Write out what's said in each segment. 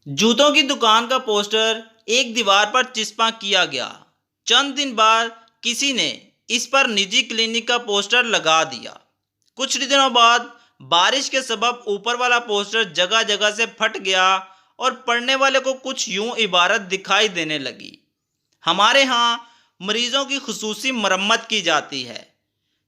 जूतों की दुकान का पोस्टर एक दीवार पर चिपका किया गया। चंद दिन बाद किसी ने इस पर निजी क्लिनिक का पोस्टर लगा दिया। कुछ दिनों बाद बारिश के सबब ऊपर वाला पोस्टर जगह जगह से फट गया और पढ़ने वाले को कुछ यूं इबारत दिखाई देने लगी। हमारे यहाँ मरीजों की खुसूसी मरम्मत की जाती है।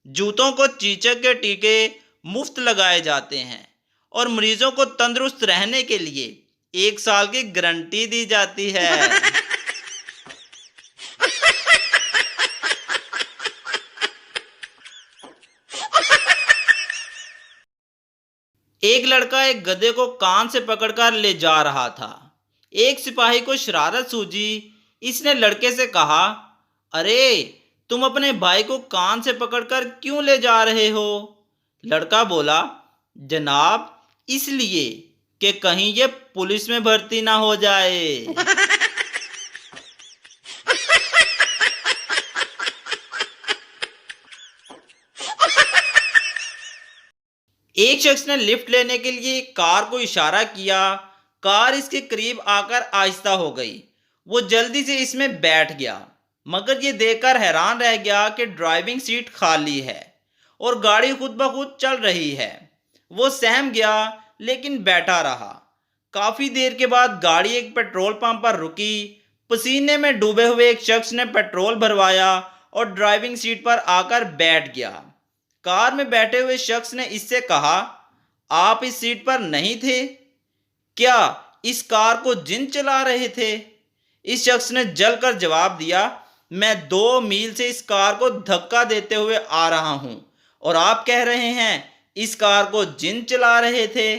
जूतों को चीचक के टीके मुफ्त लगाए जाते हैं और मरीजों को तंदुरुस्त रहने के लिए 1 साल की गारंटी दी जाती है। एक लड़का एक गधे को कान से पकड़कर ले जा रहा था। एक सिपाही को शरारत सूझी। इसने लड़के से कहा, अरे तुम अपने भाई को कान से पकड़कर क्यों ले जा रहे हो? लड़का बोला, जनाब इसलिए कि कहीं ये पुलिस में भर्ती ना हो जाए। एक शख्स ने लिफ्ट लेने के लिए कार को इशारा किया। कार इसके करीब आकर आहिस्ता हो गई। वो जल्दी से इसमें बैठ गया, मगर ये देखकर हैरान रह गया कि ड्राइविंग सीट खाली है और गाड़ी खुद ब खुद चल रही है। वो सहम गया लेकिन बैठा रहा। काफी देर के बाद गाड़ी एक पेट्रोल पंप पर रुकी। पसीने में डूबे हुए एक शख्स ने पेट्रोल भरवाया और ड्राइविंग सीट पर आकर बैठ गया। कार में बैठे हुए शख्स ने इससे कहा, आप इस सीट पर नहीं थे? क्या इस कार को जिन चला रहे थे? इस शख्स ने जलकर जवाब दिया, मैं 2 मील से इस कार को धक्का देते हुए आ रहा हूं और आप कह रहे हैं इस कार को जिन चला रहे थे।